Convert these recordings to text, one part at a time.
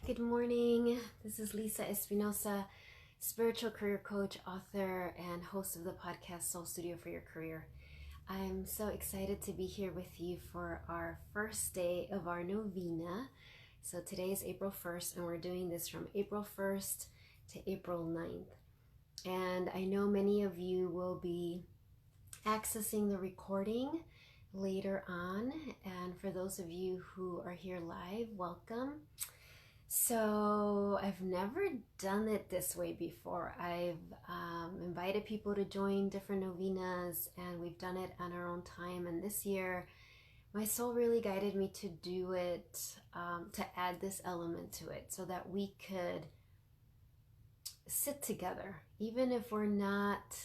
Good morning. This is Lisa Espinosa, spiritual career coach, author, and host of the podcast Soul Studio for Your Career. I'm so excited to be here with you for our first day of our novena. So today is April 1st, and we're doing this from April 1st to April 9th. And I know many of you will be accessing the recording later on. And for those of you who are here live, welcome. So I've never done it this way before. I've invited people to join different novenas, and we've done it on our own time. And this year, my soul really guided me to do it, to add this element to it so that we could sit together, even if we're not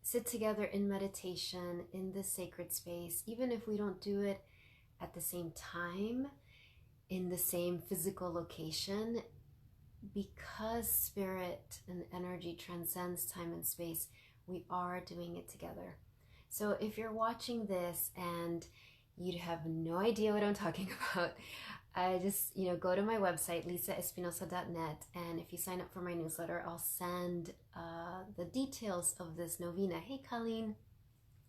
sit together in meditation in this sacred space, even if we don't do it at the same time, in the same physical location, because spirit and energy transcends time and space, we are doing it together. So if you're watching this and you have no idea what I'm talking about, I just, go to my website, lisaespinosa.net, and if you sign up for my newsletter, I'll send the details of this novena. Hey, Colleen.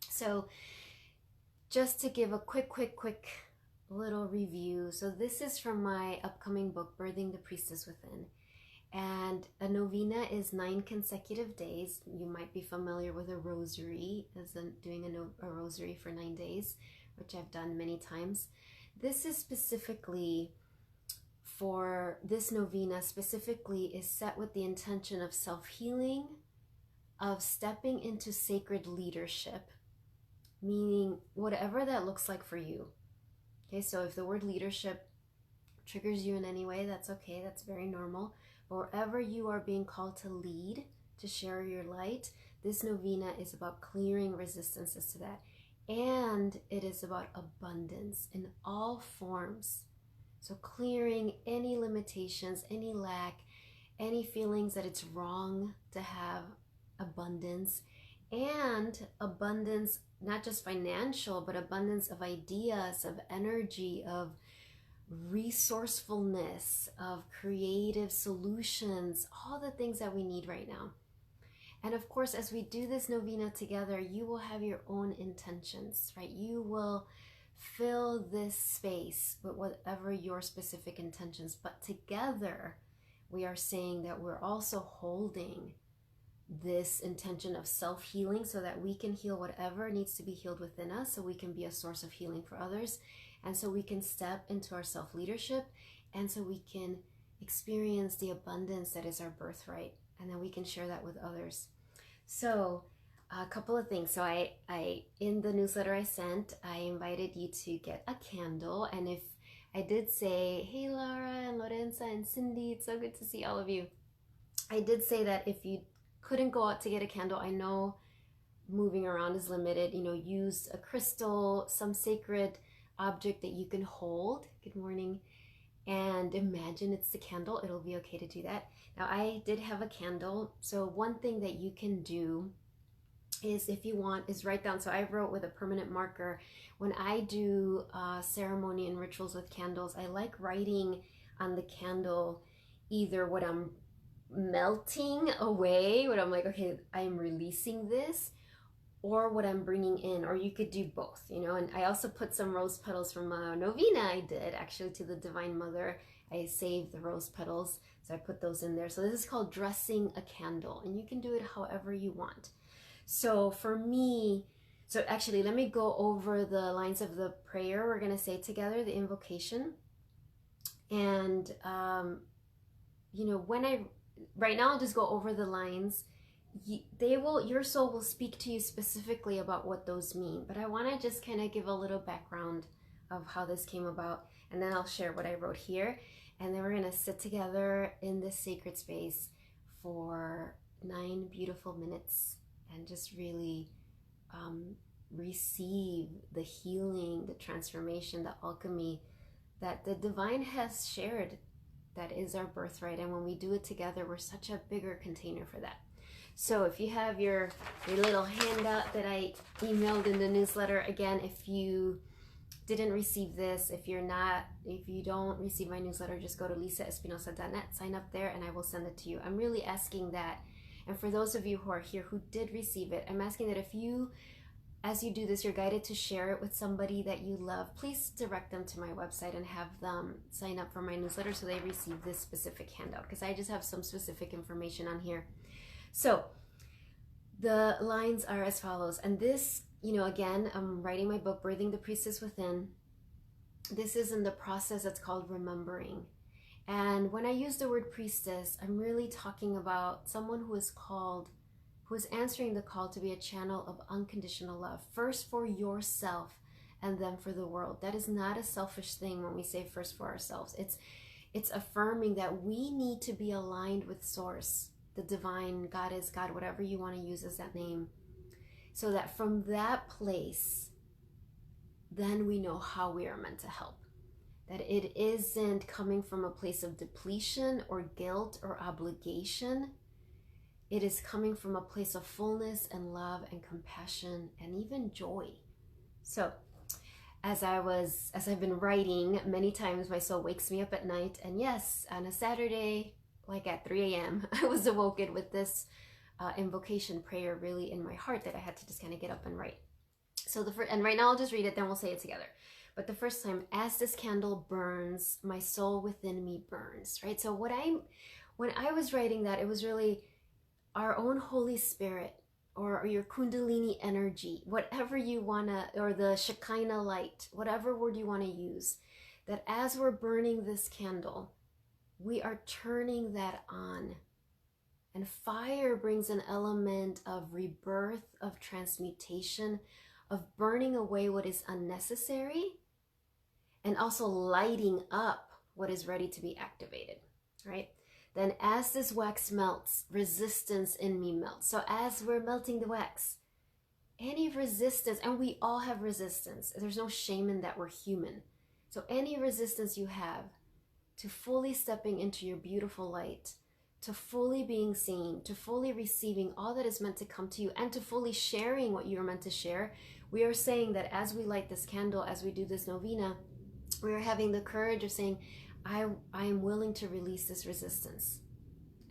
So just to give a quick little review. So this is from my upcoming book, Birthing the Priestess Within. And a novena is 9 consecutive days. You might be familiar with a rosary, as in doing a rosary for 9 days, which I've done many times. This is specifically for this novena, specifically is set with the intention of self-healing, of stepping into sacred leadership, meaning whatever that looks like for you. Okay, so if the word leadership triggers you in any way, that's okay, that's very normal. But wherever you are being called to lead, to share your light, this novena is about clearing resistances to that. And it is about abundance in all forms. So clearing any limitations, any lack, any feelings that it's wrong to have abundance, and abundance, not just financial, but abundance of ideas, of energy, of resourcefulness, of creative solutions, all the things that we need right now. And of course, as we do this novena together, you will have your own intentions, right? You will fill this space with whatever your specific intentions, but together we are saying that we're also holding this intention of self-healing so that we can heal whatever needs to be healed within us, so we can be a source of healing for others, and so we can step into our self-leadership, and so we can experience the abundance that is our birthright, and then we can share that with others. So a couple of things. So I in the newsletter I sent, I invited you to get a candle, and if I did say, hey Laura and Lorenza and Cindy, it's so good to see all of you. I did say that if you couldn't go out to get a candle, I know moving around is limited, use a crystal, some sacred object that you can hold. Good morning. And imagine it's the candle. It'll be okay to do that. Now, I did have a candle. So one thing that you can do is, if you want, is write down. So I wrote with a permanent marker. When I do ceremony and rituals with candles, I like writing on the candle either what I'm melting away, what I'm like, okay, I am releasing this, or what I'm bringing in, or you could do both, and I also put some rose petals from a novena I did actually to the Divine Mother. I saved the rose petals, so I put those in there. So this is called dressing a candle, and you can do it however you want. So for me, so actually let me go over the lines of the prayer we're going to say together, the invocation. And right now I'll just go over the lines. Your soul will speak to you specifically about what those mean, but I want to just kind of give a little background of how this came about, and then I'll share what I wrote here, and then we're going to sit together in this sacred space for 9 beautiful minutes and just really receive the healing, the transformation, the alchemy that the divine has shared, that is our birthright. And when we do it together, we're such a bigger container for that. So if you have your little handout that I emailed in the newsletter, again, if you didn't receive this, if you don't receive my newsletter, just go to lisaespinosa.net, sign up there, and I will send it to you. I'm really asking that. And for those of you who are here who did receive it, I'm asking that if you, as you do this, you're guided to share it with somebody that you love, please direct them to my website and have them sign up for my newsletter so they receive this specific handout, because I just have some specific information on here. So the lines are as follows. And this, again, I'm writing my book, Birthing the Priestess Within. This is in the process that's called remembering. And when I use the word priestess, I'm really talking about someone who is answering the call to be a channel of unconditional love, first for yourself and then for the world. That is not a selfish thing when we say first for ourselves. It's affirming that we need to be aligned with Source, the divine, Goddess, God, whatever you want to use as that name, so that from that place, then we know how we are meant to help. That it isn't coming from a place of depletion or guilt or obligation. It is coming from a place of fullness and love and compassion and even joy. So as I've been writing, many times my soul wakes me up at night, and yes, on a Saturday, like at 3 a.m., I was awoken with this invocation prayer really in my heart that I had to just kind of get up and write. So and right now I'll just read it, then we'll say it together. But the first time, as this candle burns, my soul within me burns, right? So when I was writing that, it was really our own Holy Spirit or your Kundalini energy, whatever you wanna, or the Shekinah light, whatever word you wanna use, that as we're burning this candle, we are turning that on. And fire brings an element of rebirth, of transmutation, of burning away what is unnecessary, and also lighting up what is ready to be activated, right? Then as this wax melts, resistance in me melts. So as we're melting the wax, any resistance, and we all have resistance. There's no shame in that, we're human. So any resistance you have to fully stepping into your beautiful light, to fully being seen, to fully receiving all that is meant to come to you, and to fully sharing what you're meant to share, we are saying that as we light this candle, as we do this novena, we are having the courage of saying, I am willing to release this resistance.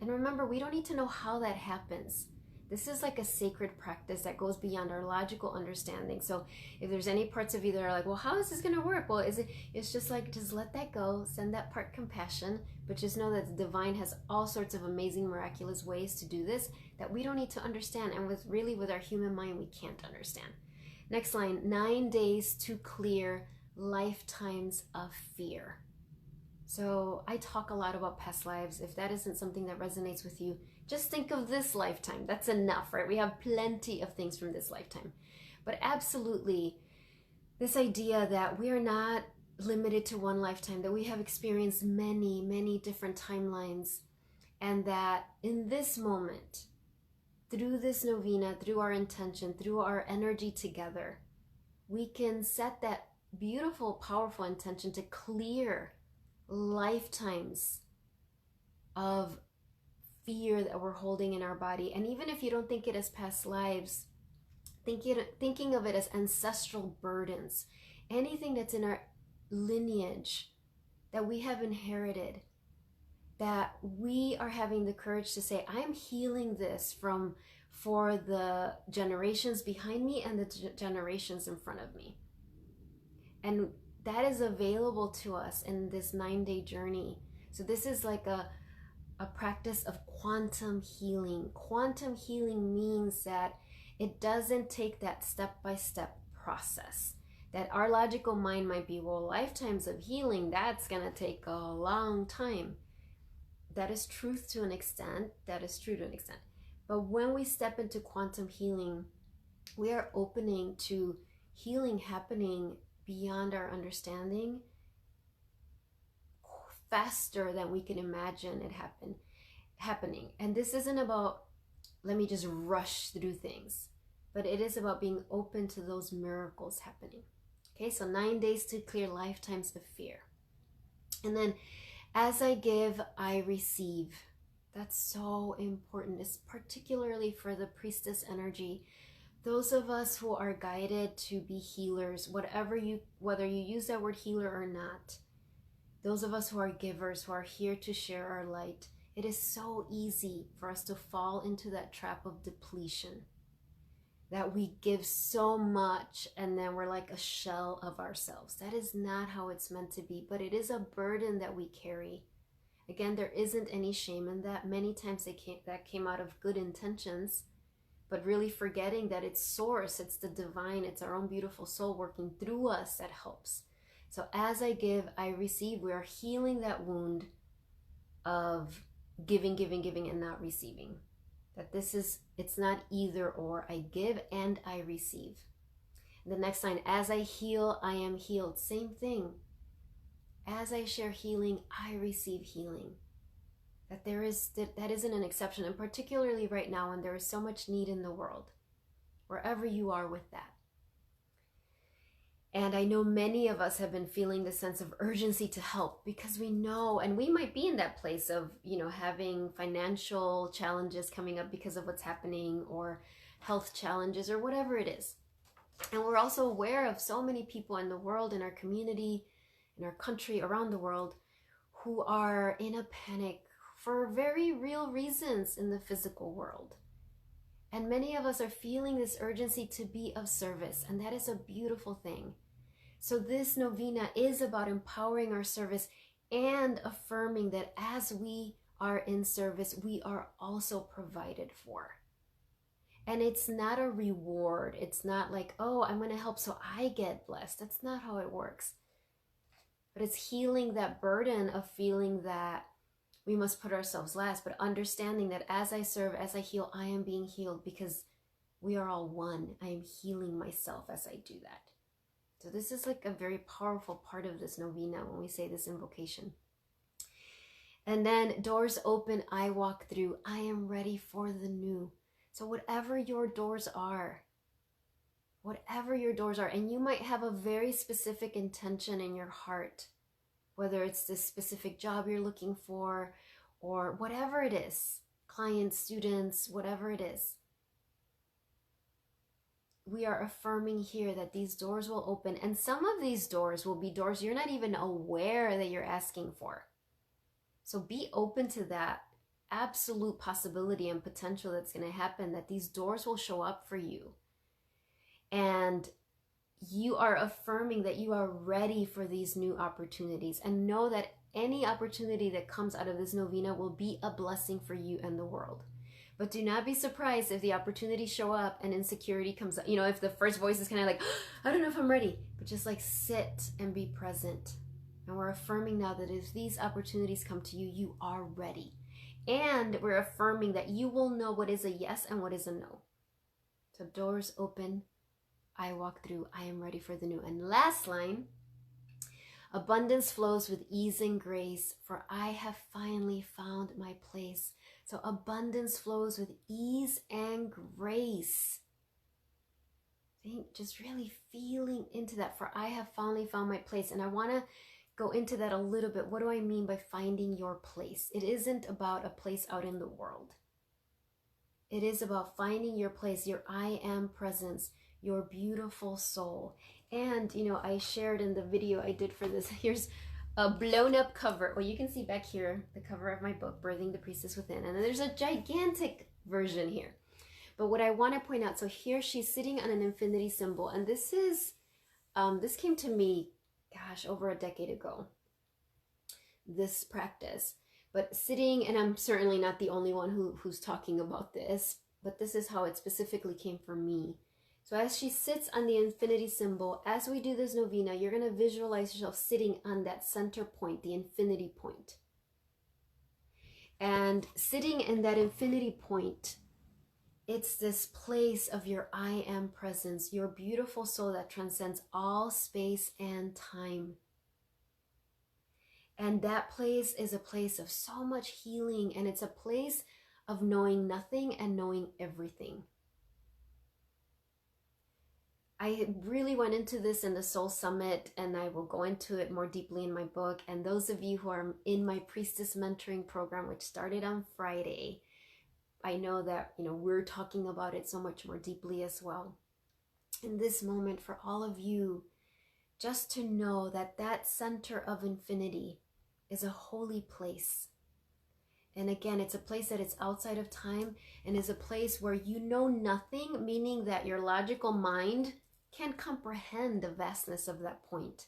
And remember, we don't need to know how that happens. This is like a sacred practice that goes beyond our logical understanding. So if there's any parts of you that are like, well, how is this going to work? Well, it's just like, just let that go, send that part compassion, but just know that the divine has all sorts of amazing, miraculous ways to do this that we don't need to understand. And with our human mind, we can't understand. Next line, 9 days to clear lifetimes of fear. So I talk a lot about past lives. If that isn't something that resonates with you, just think of this lifetime. That's enough, right? We have plenty of things from this lifetime. But absolutely, this idea that we are not limited to one lifetime, that we have experienced many, many different timelines, and that in this moment, through this novena, through our intention, through our energy together, we can set that beautiful, powerful intention to clear lifetimes of fear that we're holding in our body. And even if you don't think it as past lives, thinking of it as ancestral burdens, anything that's in our lineage that we have inherited, that we are having the courage to say, I'm healing this for the generations behind me and the generations in front of me. And that is available to us in this 9-day journey. So this is like a practice of quantum healing. Quantum healing means that it doesn't take that step-by-step process. That our logical mind might be, well, lifetimes of healing, that's going to take a long time. That is truth to an extent. That is true to an extent. But when we step into quantum healing, we are opening to healing happening beyond our understanding, faster than we can imagine it happening. And this isn't about, let me just rush through things, but it is about being open to those miracles happening. Okay, so 9 days to clear lifetimes of fear. And then as I give, I receive. That's so important. It's particularly for the priestess energy, Those of us who are guided to be healers, whether you use that word healer or not, those of us who are givers, who are here to share our light, it is so easy for us to fall into that trap of depletion, that we give so much and then we're like a shell of ourselves. That is not how it's meant to be, but it is a burden that we carry. Again, there isn't any shame in that. Many times that came out of good intentions, but really forgetting that it's source, it's the divine, it's our own beautiful soul working through us that helps. So as I give, I receive. We are healing that wound of giving, and not receiving. That it's not either or. I give and I receive. The next line, as I heal, I am healed. Same thing. As I share healing, I receive healing. That isn't an exception, and particularly right now when there is so much need in the world, wherever you are with that. And I know many of us have been feeling the sense of urgency to help because we know, and we might be in that place of, having financial challenges coming up because of what's happening, or health challenges, or whatever it is. And we're also aware of so many people in the world, in our community, in our country, around the world, who are in a panic for very real reasons in the physical world. And many of us are feeling this urgency to be of service, and that is a beautiful thing. So this novena is about empowering our service and affirming that as we are in service, we are also provided for. And it's not a reward. It's not like, oh, I'm going to help so I get blessed. That's not how it works. But it's healing that burden of feeling that we must put ourselves last, but understanding that as I serve, as I heal, I am being healed because we are all one. I am healing myself as I do that. So this is like a very powerful part of this novena when we say this invocation. And then doors open, I walk through. I am ready for the new. So whatever your doors are, and you might have a very specific intention in your heart, whether it's this specific job you're looking for or whatever it is, clients, students, whatever it is. We are affirming here that these doors will open, and some of these doors will be doors you're not even aware that you're asking for. So be open to that absolute possibility and potential that's going to happen, that these doors will show up for you. And you are affirming that you are ready for these new opportunities, and know that any opportunity that comes out of this novena will be a blessing for you and the world. But do not be surprised if the opportunities show up and insecurity comes up. If the first voice is kind of like, I don't know if I'm ready, but just like sit and be present. And we're affirming now that if these opportunities come to you, you are ready. And we're affirming that you will know what is a yes and what is a no. So doors open, I walk through, I am ready for the new. And last line, abundance flows with ease and grace, for I have finally found my place. So abundance flows with ease and grace. Just really feeling into that, for I have finally found my place. And I want to go into that a little bit. What do I mean by finding your place? It isn't about a place out in the world. It is about finding your place, your I am presence, your beautiful soul. And, I shared in the video I did for this, here's a blown up cover. Well, you can see back here, the cover of my book, Birthing the Priestess Within. And then there's a gigantic version here. But what I want to point out, so here she's sitting on an infinity symbol. And this is, this came to me, over a decade ago, this practice. But sitting, and I'm certainly not the only one who's talking about this, but this is how it specifically came for me. So as she sits on the infinity symbol, as we do this novena, you're going to visualize yourself sitting on that center point, the infinity point. And sitting in that infinity point, it's this place of your I am presence, your beautiful soul that transcends all space and time. And that place is a place of so much healing, and it's a place of knowing nothing and knowing everything. I really went into this in the Soul Summit, and I will go into it more deeply in my book. And those of you who are in my Priestess Mentoring Program, which started on Friday, I know that, we're talking about it so much more deeply as well. In this moment, for all of you, just to know that that center of infinity is a holy place. And again, it's a place that is outside of time and is a place where you know nothing, meaning that your logical mind can't comprehend the vastness of that point.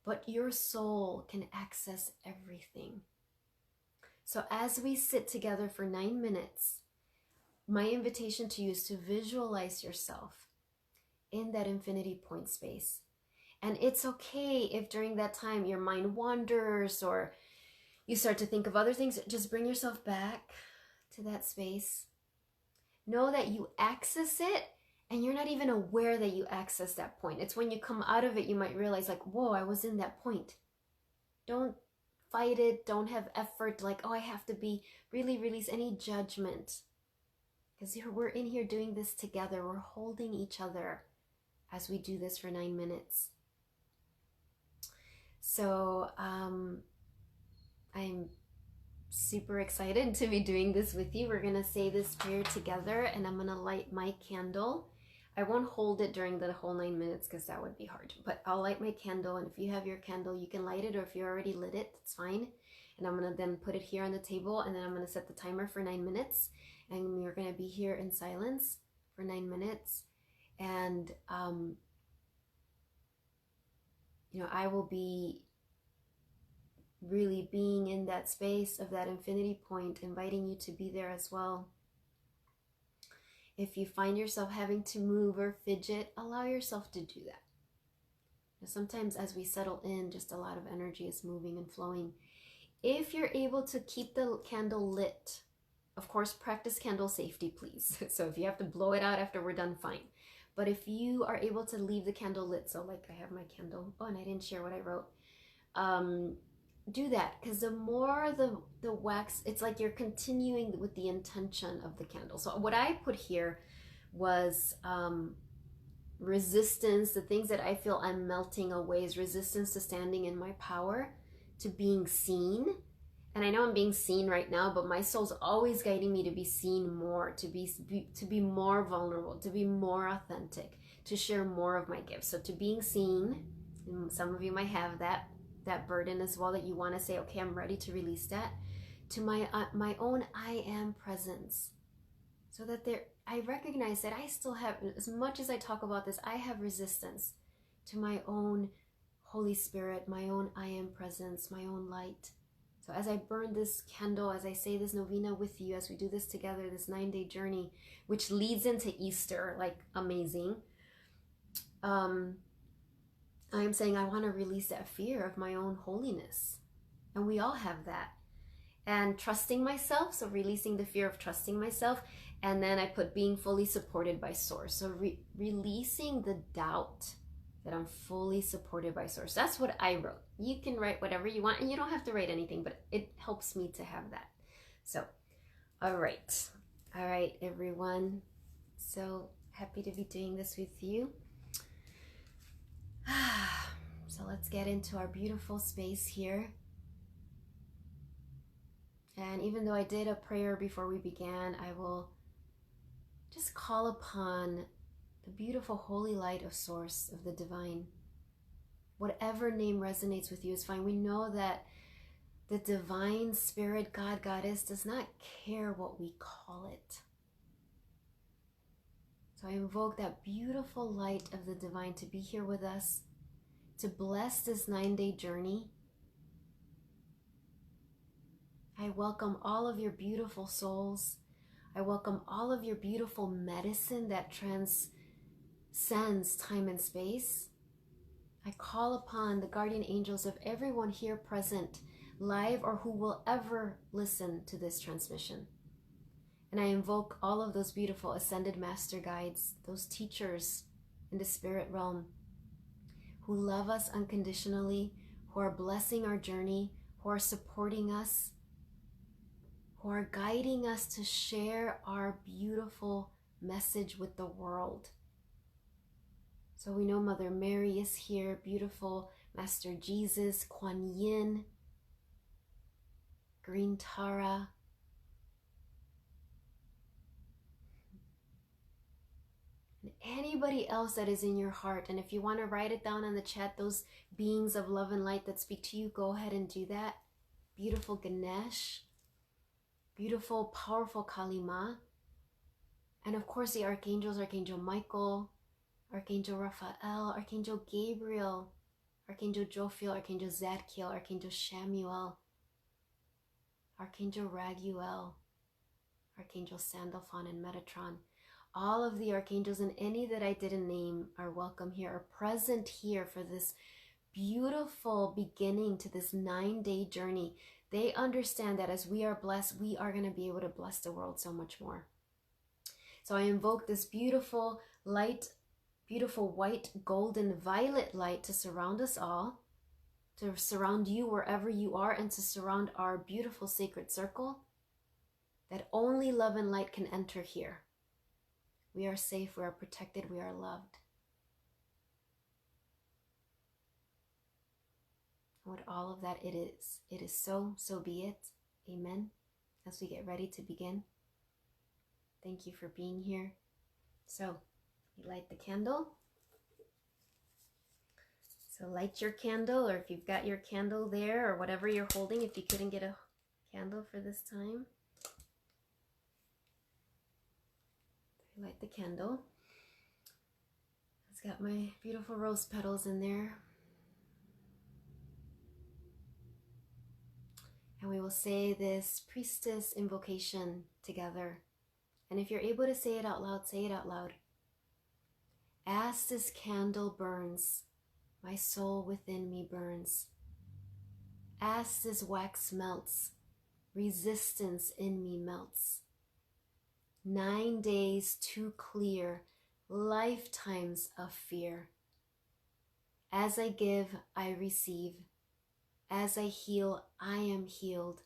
But your soul can access everything. So as we sit together for 9 minutes, my invitation to you is to visualize yourself in that infinity point space. And it's okay if during that time your mind wanders or you start to think of other things. Just bring yourself back to that space. Know that you access it and you're not even aware that you access that point. It's when you come out of it, you might realize like, whoa, I was in that point. Don't fight it. Don't have effort like, oh, I have to be really release any judgment. Because we're in here doing this together. We're holding each other as we do this for 9 minutes. So I'm super excited to be doing this with you. We're going to say this prayer together and I'm going to light my candle. I won't hold it during the whole 9 minutes because that would be hard, but I'll light my candle, and if you have your candle, you can light it, or if you already lit it, it's fine. And I'm going to then put it here on the table, and then I'm going to set the timer for 9 minutes, and we're going to be here in silence for 9 minutes. And I will be really being in that space of that infinity point, inviting you to be there as well. If you find yourself having to move or fidget, allow yourself to do that. Sometimes as we settle in, just a lot of energy is moving and flowing. If you're able to keep the candle lit, of course, practice candle safety, please. So if you have to blow it out after we're done, fine. But if you are able to leave the candle lit, so like I have my candle, and I didn't share what I wrote, do that, because the more the wax, it's like you're continuing with the intention of the candle. So what I put here was resistance, the things that I feel I'm melting away is resistance to standing in my power, to being seen. And I know I'm being seen right now, but my soul's always guiding me to be seen more, to be more vulnerable, to be more authentic, to share more of my gifts. So to being seen, and some of you might have that burden as well, that you want to say, okay, I'm ready to release that, to my own I am presence, so that I recognize that I still have, as much as I talk about this, I have resistance to my own Holy Spirit, my own I am presence, my own light. So as I burn this candle, as I say this novena with you, as we do this together, this 9-day journey, which leads into Easter, like amazing, I am saying I want to release that fear of my own holiness. And we all have that. And trusting myself, so releasing the fear of trusting myself. And then I put being fully supported by Source. So releasing the doubt that I'm fully supported by Source. That's what I wrote. You can write whatever you want, and you don't have to write anything, but it helps me to have that. So, all right, everyone. So happy to be doing this with you. So let's get into our beautiful space here. And even though I did a prayer before we began, I will just call upon the beautiful holy light of Source, of the divine. Whatever name resonates with you is fine. We know that the divine spirit, God, Goddess, does not care what we call it. So I invoke that beautiful light of the divine to be here with us, to bless this 9-day journey. I welcome all of your beautiful souls. I welcome all of your beautiful medicine that transcends time and space. I call upon the guardian angels of everyone here present, live or who will ever listen to this transmission. And I invoke all of those beautiful ascended master guides, those teachers in the spirit realm, who love us unconditionally, who are blessing our journey, who are supporting us, who are guiding us to share our beautiful message with the world. So we know Mother Mary is here, beautiful Master Jesus, Kuan Yin, Green Tara, and anybody else that is in your heart. And if you want to write it down in the chat, those beings of love and light that speak to you, go ahead and do that. Beautiful Ganesh, beautiful, powerful Kali Ma, and of course the archangels, Archangel Michael, Archangel Raphael, Archangel Gabriel, Archangel Jophiel, Archangel Zadkiel, Archangel Shamuel, Archangel Raguel, Archangel Sandalphon and Metatron. All of the archangels and any that I didn't name are welcome here, are present here for this beautiful beginning to this 9-day journey. They understand that as we are blessed, we are going to be able to bless the world so much more. So I invoke this beautiful light, beautiful white, golden, violet light to surround us all, to surround you wherever you are, and to surround our beautiful sacred circle, that only love and light can enter here. We are safe, we are protected, we are loved. What all of that it is so, so be it. Amen. As we get ready to begin, thank you for being here. So, you light the candle. So light your candle, or if you've got your candle there, or whatever you're holding, if you couldn't get a candle for this time, light the candle. It's got my beautiful rose petals in there. And we will say this priestess invocation together. And if you're able to say it out loud, say it out loud. As this candle burns, my soul within me burns. As this wax melts, resistance in me melts. 9 days too clear, lifetimes of fear. As I give, I receive. As I heal, I am healed.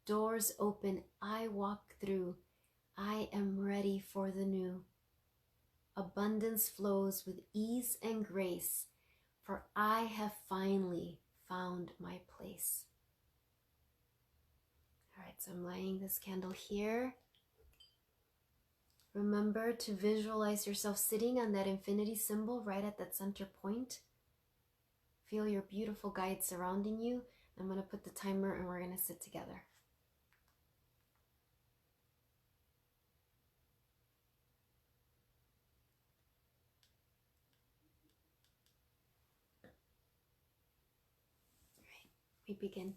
Doors open, I walk through. I am ready for the new. Abundance flows with ease and grace, for I have finally found my place. All right, so I'm lighting this candle here. Remember to visualize yourself sitting on that infinity symbol right at that center point. Feel your beautiful guide surrounding you. I'm going to put the timer and we're going to sit together. All right, we begin.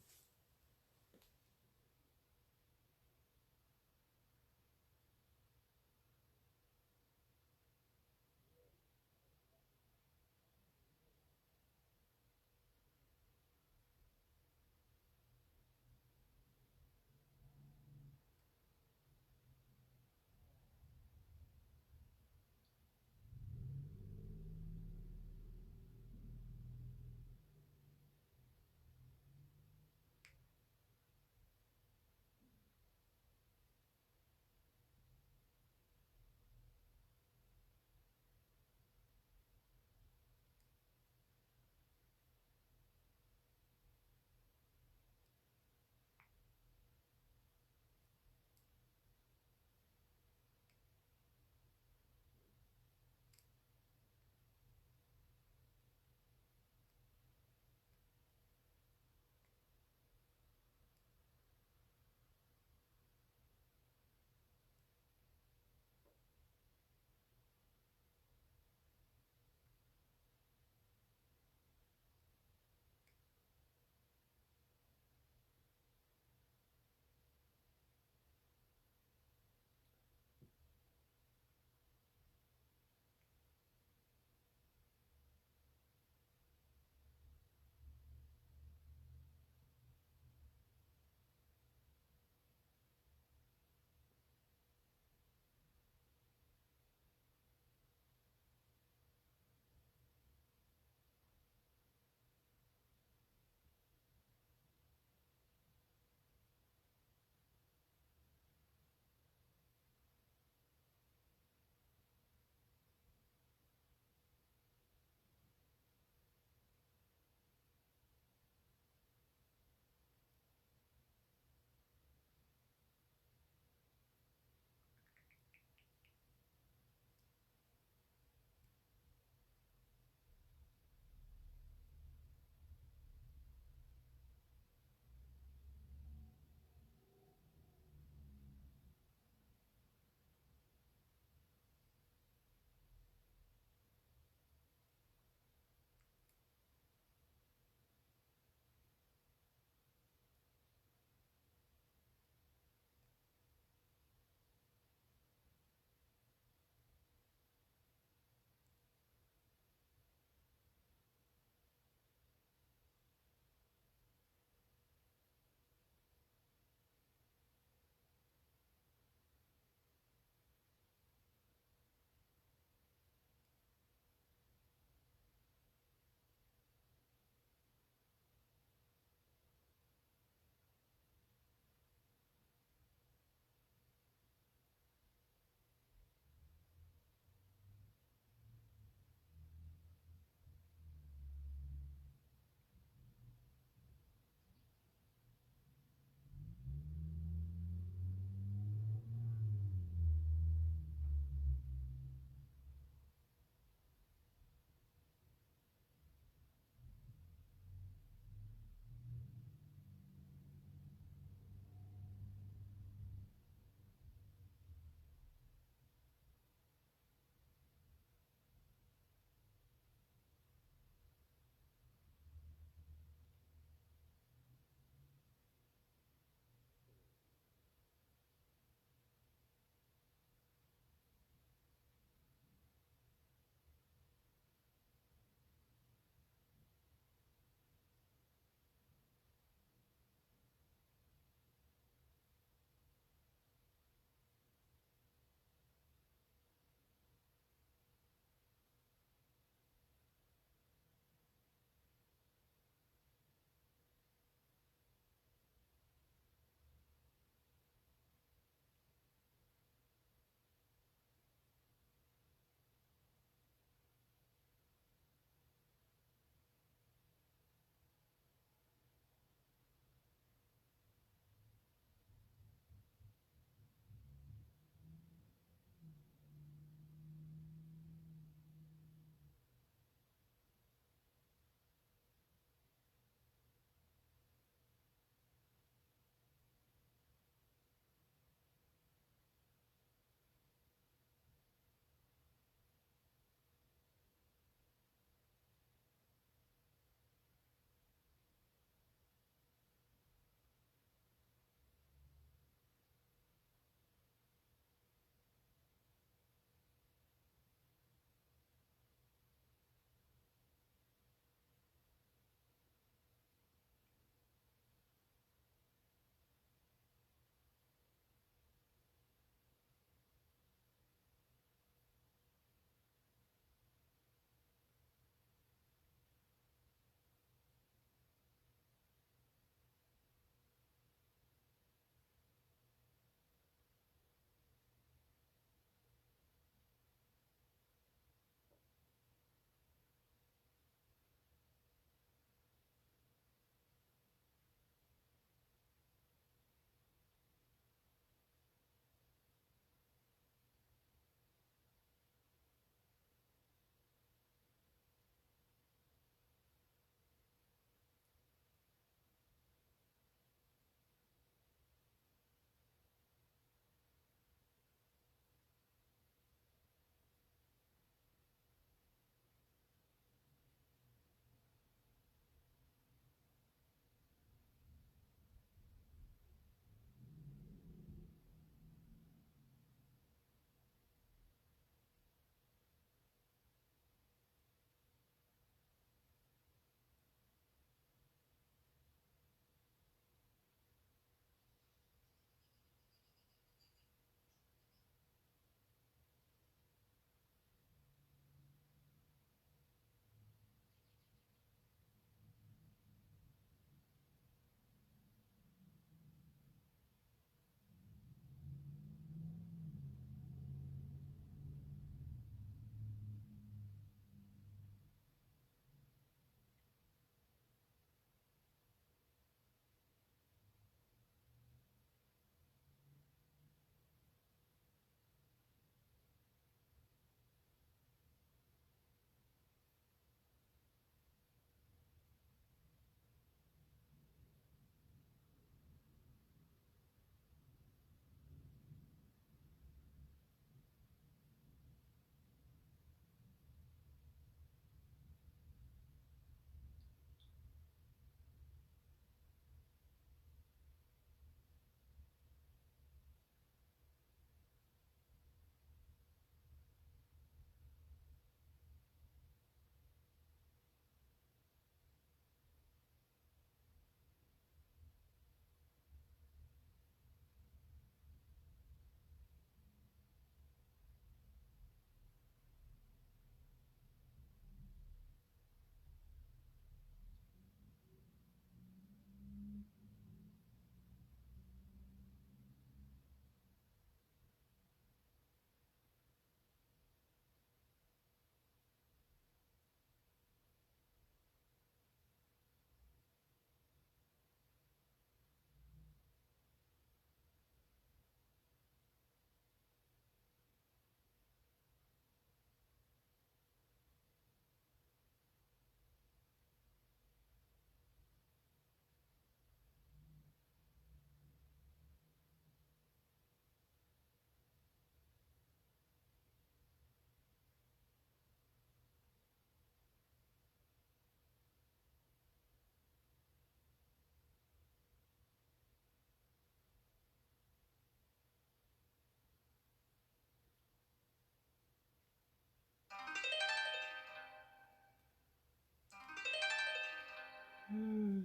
Hmm.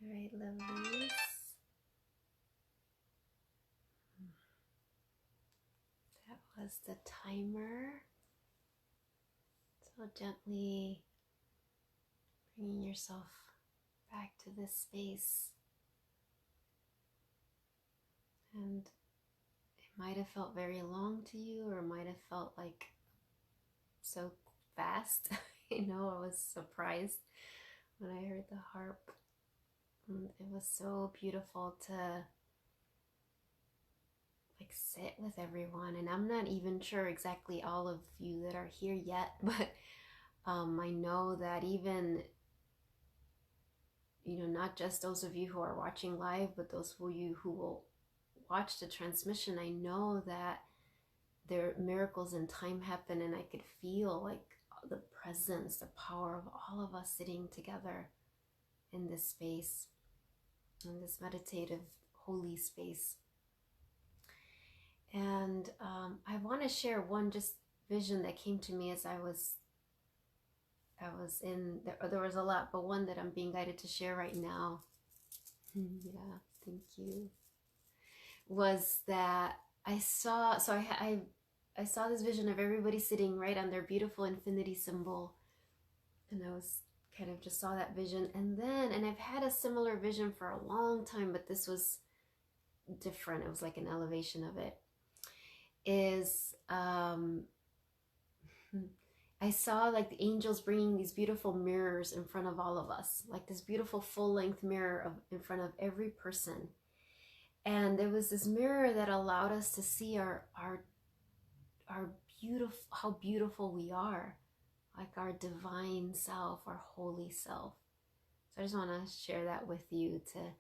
All right, lovelies. That was the timer. So gently bringing yourself back to this space. And it might have felt very long to you, or might have felt like so fast. I was surprised when I heard the harp. And it was so beautiful to like sit with everyone. And I'm not even sure exactly all of you that are here yet, but I know that even, not just those of you who are watching live, but those of you who will watch the transmission, I know that there miracles in time happen, and I could feel like the presence, the power of all of us sitting together in this space, in this meditative, holy space. And I want to share one just vision that came to me as I was in there was a lot, but one that I'm being guided to share right now. Yeah, thank you. Was that I saw, so I saw this vision of everybody sitting right on their beautiful infinity symbol, and I was kind of just saw that vision. And I've had a similar vision for a long time, but this was different. It was like an elevation of it. I saw like the angels bringing these beautiful mirrors in front of all of us, like this beautiful full-length mirror in front of every person. And there was this mirror that allowed us to see our beautiful, how beautiful we are, like our divine self, our holy self. So I just want to share that with you to,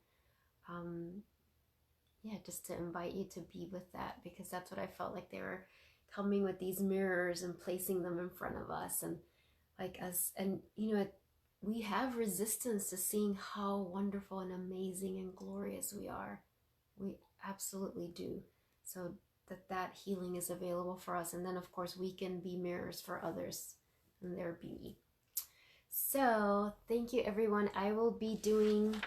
just to invite you to be with that, because that's what I felt like they were coming with these mirrors and placing them in front of us, and like us, and we have resistance to seeing how wonderful and amazing and glorious we are. We absolutely do. So that healing is available for us, and then of course we can be mirrors for others and their beauty. So thank you, everyone. I will be doing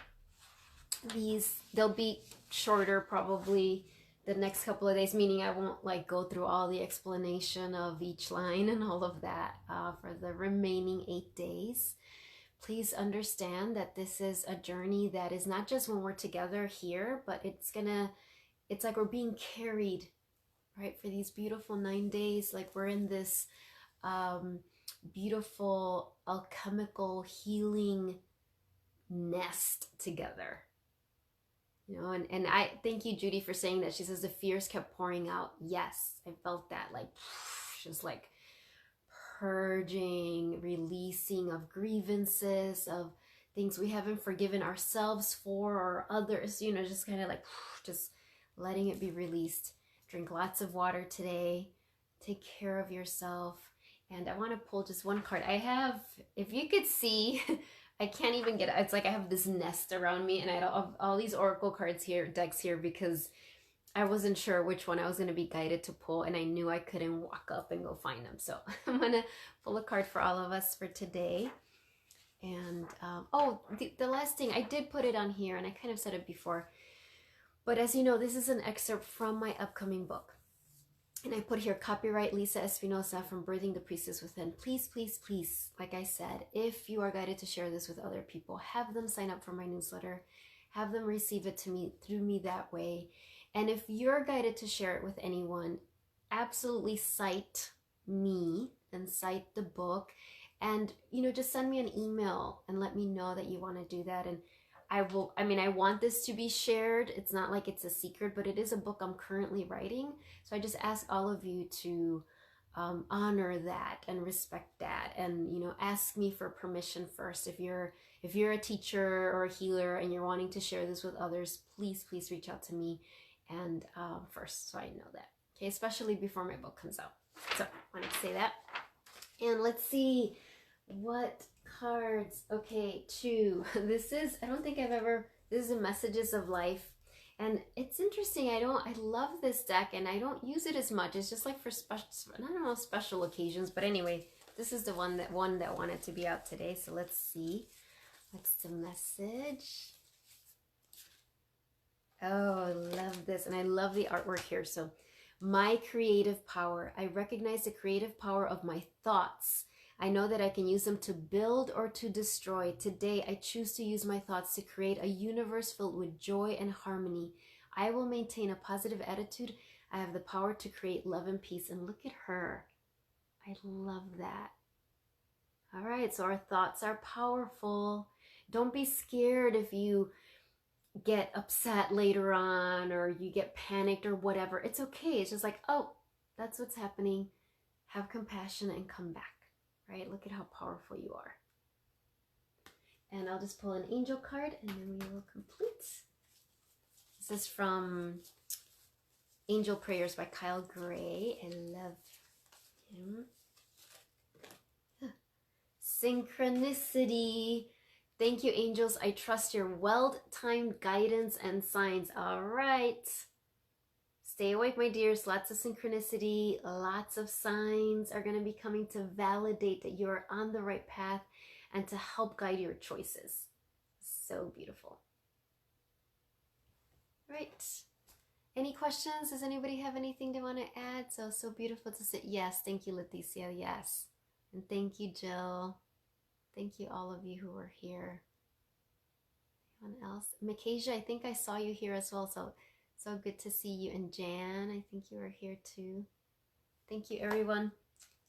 these, they'll be shorter probably the next couple of days, meaning I won't like go through all the explanation of each line and all of that for the remaining 8 days. Please understand that this is a journey that is not just when we're together here, but it's like we're being carried, right, for these beautiful 9 days. Like we're in this beautiful alchemical healing nest together. And I thank you, Judy, for saying that. She says the fears kept pouring out. Yes, I felt that, like just like purging, releasing of grievances, of things we haven't forgiven ourselves for or others, just kind of like just letting it be released. Drink lots of water today. Take care of yourself. And I want to pull just one card. I have, if you could see, I can't even get it. It's like I have this nest around me, and I have all these oracle cards here, decks here, because I wasn't sure which one I was going to be guided to pull, and I knew I couldn't walk up and go find them. So I'm going to pull a card for all of us for today. And the last thing, I did put it on here, and I kind of said it before, but as you know, this is an excerpt from my upcoming book. And I put here, copyright Lisa Espinosa from Birthing the Priestess Within. Please, please, please, like I said, if you are guided to share this with other people, have them sign up for my newsletter, have them receive it through me that way. And if you're guided to share it with anyone, absolutely cite me and cite the book, and just send me an email and let me know that you want to do that. And I want this to be shared. It's not like it's a secret, but it is a book I'm currently writing. So I just ask all of you to honor that and respect that, and ask me for permission first. If you're a teacher or a healer and you're wanting to share this with others, please reach out to me and first, so I know that. Okay, especially before my book comes out. So I wanted to say that. And let's see what cards. Okay, 2. This is a Messages of Life. And it's interesting. I love this deck, and I don't use it as much. It's just like for special occasions. But anyway, this is the one that wanted to be out today. So let's see. What's the message? Oh, I love this. And I love the artwork here. So my creative power. I recognize the creative power of my thoughts. I know that I can use them to build or to destroy. Today, I choose to use my thoughts to create a universe filled with joy and harmony. I will maintain a positive attitude. I have the power to create love and peace. And look at her. I love that. All right, so our thoughts are powerful. Don't be scared if you get upset later on or you get panicked or whatever. It's okay. It's just like, oh, that's what's happening. Have compassion and come back. Right? Look at how powerful you are. And I'll just pull an angel card and then we will complete. This is from Angel Prayers by Kyle Gray. I love him. Synchronicity. Thank you, angels. I trust your well-timed guidance and signs. All right. Stay awake, my dears. Lots of synchronicity, lots of signs are going to be coming to validate that you are on the right path and to help guide your choices. So beautiful. Right. Any questions? Does anybody have anything they want to add? So beautiful to sit. Yes. Thank you, Leticia. Yes. And thank you, Jill. Thank you, all of you who are here. Anyone else? Makasia, I think I saw you here as well. So good to see you. And Jan, I think you are here too. Thank you, everyone.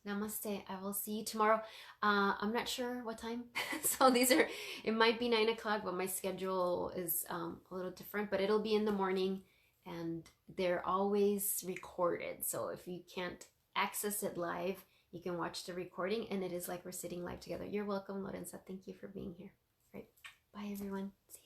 Namaste. I will see you tomorrow. I'm not sure what time. So it might be 9 o'clock, but my schedule is a little different, but it'll be in the morning and they're always recorded. So if you can't access it live, you can watch the recording and it is like we're sitting live together. You're welcome, Lorenza. Thank you for being here. All right. Bye, everyone. See you.